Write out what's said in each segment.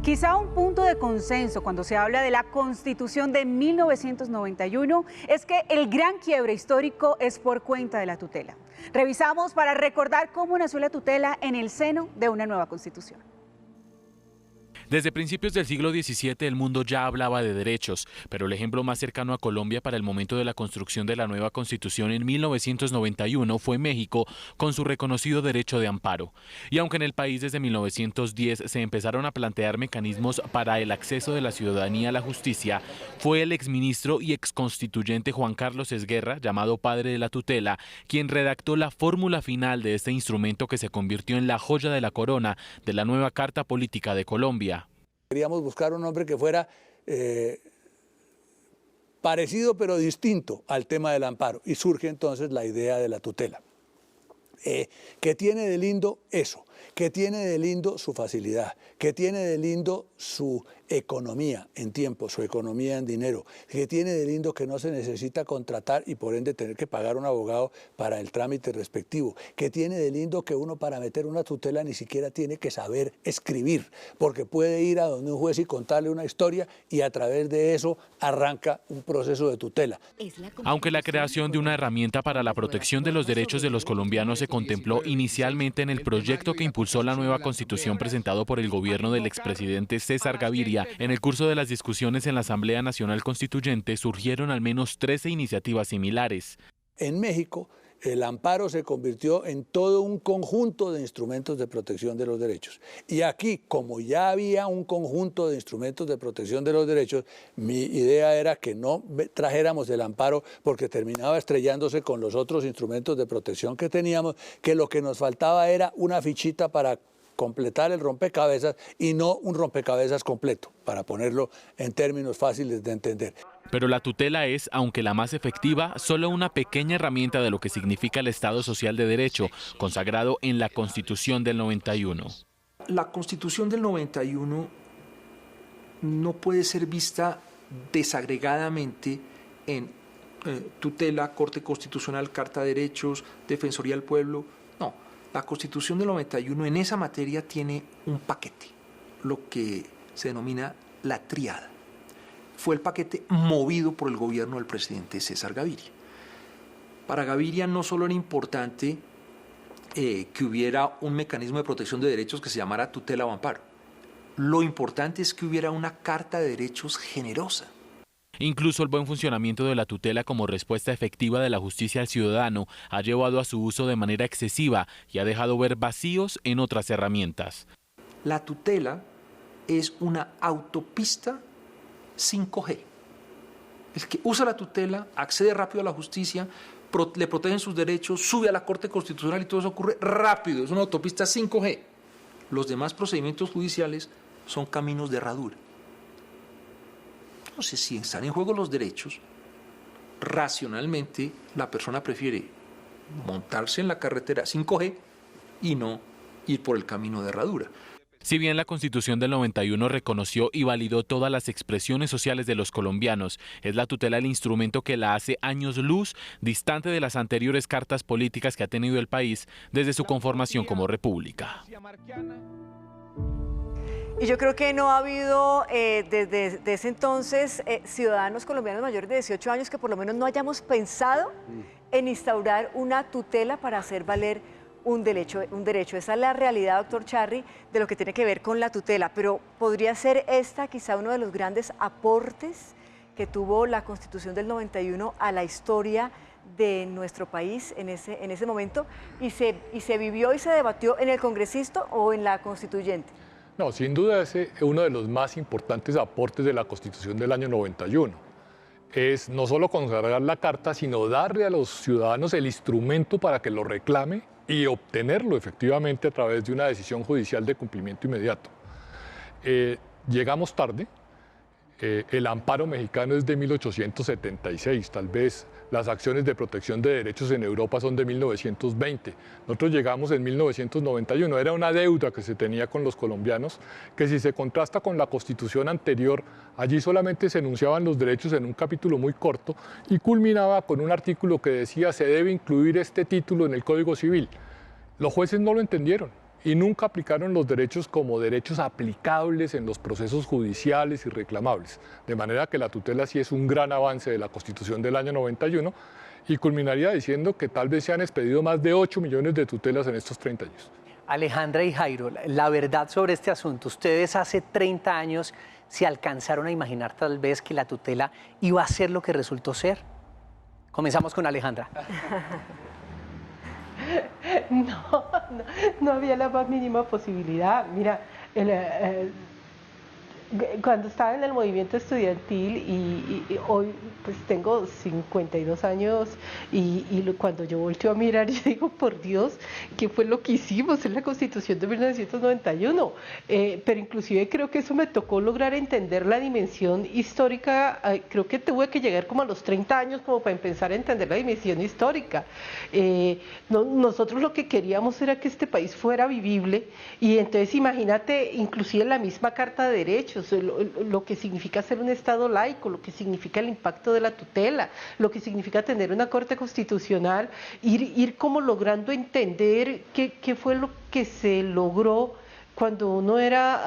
Quizá un punto de consenso cuando se habla de la Constitución de 1991 es que el gran quiebre histórico es por cuenta de la tutela. Revisamos para recordar cómo nació la tutela en el seno de una nueva Constitución. Desde principios del siglo XVII el mundo ya hablaba de derechos, pero el ejemplo más cercano a Colombia para el momento de la construcción de la nueva Constitución en 1991 fue México, con su reconocido derecho de amparo. Y aunque en el país desde 1910 se empezaron a plantear mecanismos para el acceso de la ciudadanía a la justicia, fue el exministro y exconstituyente Juan Carlos Esguerra, llamado padre de la tutela, quien redactó la fórmula final de este instrumento que se convirtió en la joya de la corona de la nueva Carta Política de Colombia. Queríamos buscar un nombre que fuera parecido pero distinto al tema del amparo y surge entonces la idea de la tutela. ¿Qué tiene de lindo eso? ¿Qué tiene de lindo su facilidad? ¿Qué tiene de lindo su economía en tiempo, su economía en dinero? ¿Qué tiene de lindo que no se necesita contratar y por ende tener que pagar un abogado para el trámite respectivo? ¿Qué tiene de lindo que uno para meter una tutela ni siquiera tiene que saber escribir? Porque puede ir a donde un juez y contarle una historia y a través de eso arranca un proceso de tutela. Aunque la creación de una herramienta para la protección de los derechos de los colombianos se contempló inicialmente en el proyecto que impulsó la nueva Constitución presentado por el gobierno del expresidente César Gaviria, en el curso de las discusiones en la Asamblea Nacional Constituyente surgieron al menos 13 iniciativas similares. En México, el amparo se convirtió en todo un conjunto de instrumentos de protección de los derechos. Y aquí, como ya había un conjunto de instrumentos de protección de los derechos, mi idea era que no trajéramos el amparo porque terminaba estrellándose con los otros instrumentos de protección que teníamos, que lo que nos faltaba era una fichita para completar el rompecabezas y no un rompecabezas completo, para ponerlo en términos fáciles de entender. Pero la tutela es, aunque la más efectiva, solo una pequeña herramienta de lo que significa el Estado Social de Derecho, consagrado en la Constitución del 91. La Constitución del 91 no puede ser vista desagregadamente en tutela, Corte Constitucional, Carta de Derechos, Defensoría del Pueblo. No, la Constitución del 91 en esa materia tiene un paquete, lo que se denomina la tríada. Fue el paquete movido por el gobierno del presidente César Gaviria. Para Gaviria no solo era importante que hubiera un mecanismo de protección de derechos que se llamara tutela o amparo. Lo importante es que hubiera una carta de derechos generosa. Incluso el buen funcionamiento de la tutela como respuesta efectiva de la justicia al ciudadano ha llevado a su uso de manera excesiva y ha dejado ver vacíos en otras herramientas. La tutela es una autopista 5G. El que usa la tutela accede rápido a la justicia, le protegen sus derechos, sube a la Corte Constitucional y todo eso ocurre rápido. Es una autopista 5G. Los demás procedimientos judiciales son caminos de herradura. Entonces, si están en juego los derechos, racionalmente la persona prefiere montarse en la carretera 5G y no ir por el camino de herradura. Si bien la Constitución del 91 reconoció y validó todas las expresiones sociales de los colombianos, es la tutela el instrumento que la hace años luz distante de las anteriores cartas políticas que ha tenido el país desde su conformación como república. Y yo creo que no ha habido desde ese entonces ciudadanos colombianos mayores de 18 años que por lo menos no hayamos pensado en instaurar una tutela para hacer valer un derecho. Esa es la realidad, doctor Charri, de lo que tiene que ver con la tutela, pero ¿podría ser esta quizá uno de los grandes aportes que tuvo la Constitución del 91 a la historia de nuestro país en ese momento? ¿Y se vivió y se debatió en el congresista o en la constituyente? No, sin duda es uno de los más importantes aportes de la Constitución del año 91. Es no solo consagrar la Carta, sino darle a los ciudadanos el instrumento para que lo reclame y obtenerlo efectivamente a través de una decisión judicial de cumplimiento inmediato. Llegamos tarde. El amparo mexicano es de 1876, tal vez las acciones de protección de derechos en Europa son de 1920. Nosotros llegamos en 1991, era una deuda que se tenía con los colombianos, que si se contrasta con la Constitución anterior, allí solamente se enunciaban los derechos en un capítulo muy corto y culminaba con un artículo que decía se debe incluir este título en el Código Civil. Los jueces no lo entendieron y nunca aplicaron los derechos como derechos aplicables en los procesos judiciales y reclamables. De manera que la tutela sí es un gran avance de la Constitución del año 91 y culminaría diciendo que tal vez se han expedido más de 8 millones de tutelas en estos 30 años. Alejandra y Jairo, la verdad sobre este asunto, ustedes hace 30 años se alcanzaron a imaginar tal vez que la tutela iba a ser lo que resultó ser. Comenzamos con Alejandra. No había la más mínima posibilidad. Mira, cuando estaba en el movimiento estudiantil y hoy pues tengo 52 años y cuando yo volteo a mirar yo digo, por Dios, ¿qué fue lo que hicimos en la Constitución de 1991? Pero inclusive creo que eso me tocó lograr entender la dimensión histórica. Creo que tuve que llegar como a los 30 años como para empezar a entender la dimensión histórica. Nosotros lo que queríamos era que este país fuera vivible y entonces imagínate inclusive la misma Carta de Derechos, lo que significa ser un Estado laico, lo que significa el impacto de la tutela, lo que significa tener una Corte Constitucional, ir como logrando entender qué fue lo que se logró cuando uno era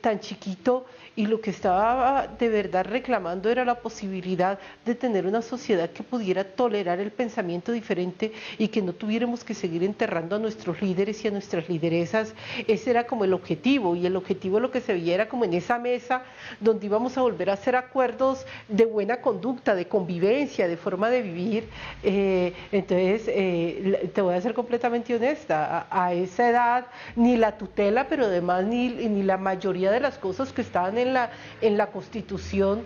tan chiquito y lo que estaba de verdad reclamando era la posibilidad de tener una sociedad que pudiera tolerar el pensamiento diferente y que no tuviéramos que seguir enterrando a nuestros líderes y a nuestras lideresas. Ese era como el objetivo, y el objetivo lo que se veía era como en esa mesa donde íbamos a volver a hacer acuerdos de buena conducta, de convivencia, de forma de vivir. Entonces, te voy a ser completamente honesta, a esa edad ni la tutela, pero además ni la mayoría de las cosas que estaban en la Constitución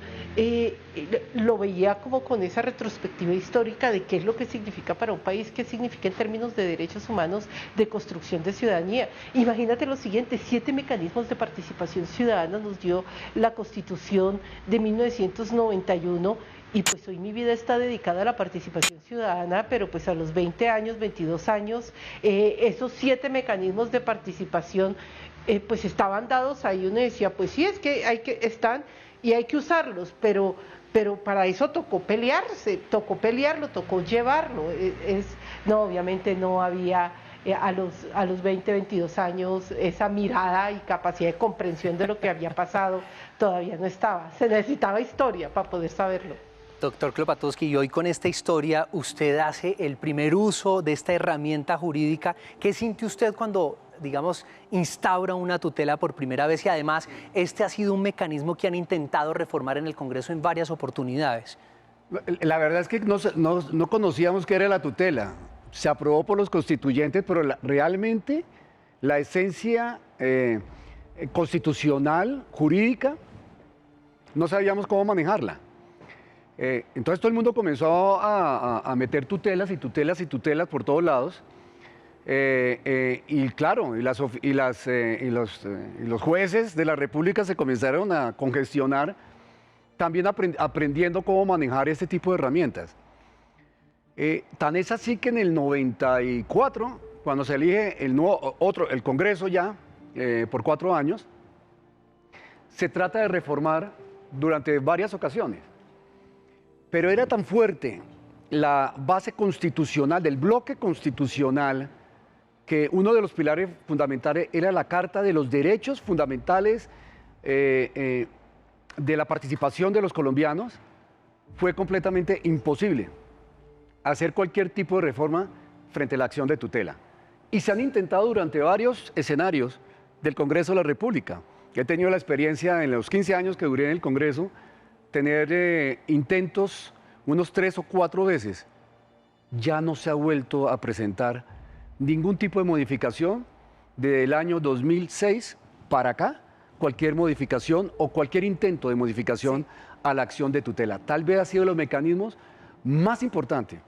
lo veía como con esa retrospectiva histórica de qué es lo que significa para un país, qué significa en términos de derechos humanos, de construcción de ciudadanía. Imagínate lo siguiente, 7 mecanismos de participación ciudadana nos dio la Constitución de 1991. Y pues hoy mi vida está dedicada a la participación ciudadana, pero pues a los 20 años, 22 años, esos 7 mecanismos de participación pues estaban dados ahí. Uno decía, pues sí, es que están y hay que usarlos, pero para eso tocó pelearse, tocó pelearlo, tocó llevarlo. No, obviamente no había a los 20, 22 años esa mirada y capacidad de comprensión de lo que había pasado, todavía no estaba. Se necesitaba historia para poder saberlo. Doctor Klopatowski, y hoy con esta historia usted hace el primer uso de esta herramienta jurídica. ¿Qué siente usted cuando, digamos, instaura una tutela por primera vez? Y además, este ha sido un mecanismo que han intentado reformar en el Congreso en varias oportunidades. La verdad es que no conocíamos qué era la tutela. Se aprobó por los constituyentes, pero realmente la esencia constitucional, jurídica, no sabíamos cómo manejarla. Entonces todo el mundo comenzó a meter tutelas y tutelas y tutelas por todos lados. Y claro, los jueces de la República se comenzaron a congestionar, también aprendiendo cómo manejar este tipo de herramientas. Tan es así que en el 94, cuando se elige el Congreso ya, por 4 años, se trata de reformar durante varias ocasiones. Pero era tan fuerte la base constitucional, del bloque constitucional, que uno de los pilares fundamentales era la Carta de los Derechos Fundamentales de la participación de los colombianos. Fue completamente imposible hacer cualquier tipo de reforma frente a la acción de tutela. Y se han intentado durante varios escenarios del Congreso de la República. He tenido la experiencia en los 15 años que duré en el Congreso, tener intentos unos 3 o 4 veces. Ya no se ha vuelto a presentar ningún tipo de modificación desde el año 2006 para acá, cualquier modificación o cualquier intento de modificación a la acción de tutela. Tal vez ha sido de los mecanismos más importantes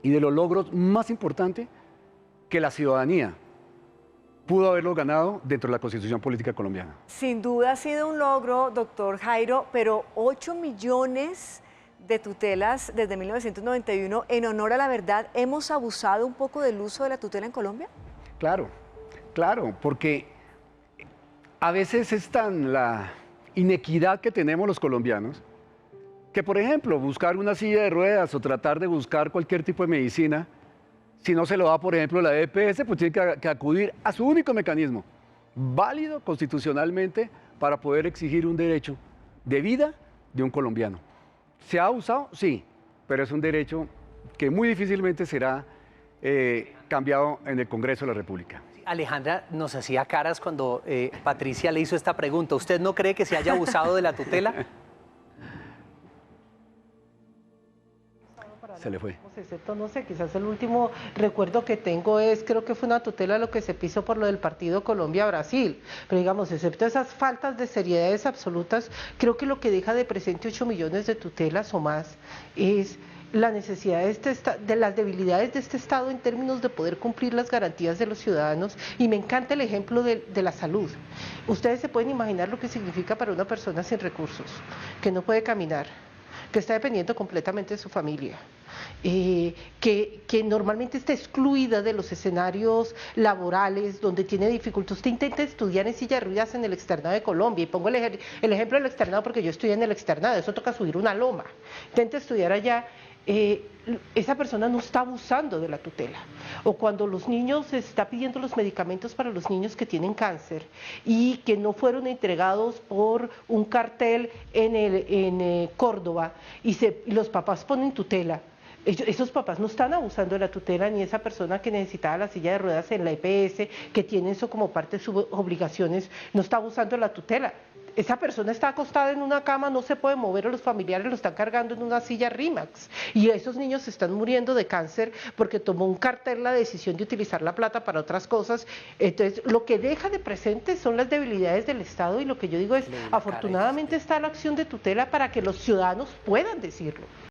y de los logros más importantes que la ciudadanía pudo haberlo ganado dentro de la Constitución Política Colombiana. Sin duda ha sido un logro, doctor Jairo, pero 8 millones de tutelas desde 1991, en honor a la verdad, ¿hemos abusado un poco del uso de la tutela en Colombia? Claro, claro, porque a veces es tan la inequidad que tenemos los colombianos, que por ejemplo, buscar una silla de ruedas o tratar de buscar cualquier tipo de medicina Si no se lo da, por ejemplo, la EPS, pues tiene que acudir a su único mecanismo, válido constitucionalmente, para poder exigir un derecho de vida de un colombiano. ¿Se ha usado? Sí, pero es un derecho que muy difícilmente será cambiado en el Congreso de la República. Alejandra nos hacía caras cuando Patricia le hizo esta pregunta. ¿Usted no cree que se haya abusado de la tutela? Se le fue. Excepto, no sé, quizás el último recuerdo que tengo es, creo que fue una tutela lo que se pisó por lo del partido Colombia-Brasil, pero digamos, excepto esas faltas de seriedades absolutas, creo que lo que deja de presente 8 millones de tutelas o más es la necesidad de las debilidades de este Estado en términos de poder cumplir las garantías de los ciudadanos, y me encanta el ejemplo de la salud. Ustedes se pueden imaginar lo que significa para una persona sin recursos, que no puede caminar, que está dependiendo completamente de su familia, que normalmente está excluida de los escenarios laborales, donde tiene dificultad. Usted intenta estudiar en silla de ruedas en el externado de Colombia, y pongo el ejemplo del externado porque yo estudié en el externado, eso toca subir una loma. Intenta estudiar allá, esa persona no está abusando de la tutela. O cuando los niños se está pidiendo los medicamentos para los niños que tienen cáncer y que no fueron entregados por un cartel en Córdoba, y los papás ponen tutela. Esos papás no están abusando de la tutela, ni esa persona que necesitaba la silla de ruedas en la EPS, que tiene eso como parte de sus obligaciones, no está abusando de la tutela. Esa persona está acostada en una cama, no se puede mover, o los familiares lo están cargando en una silla Rimax. Y esos niños se están muriendo de cáncer porque tomó un cartel la decisión de utilizar la plata para otras cosas. Entonces, lo que deja de presente son las debilidades del Estado, y lo que yo digo es, afortunadamente está la acción de tutela para que los ciudadanos puedan decirlo.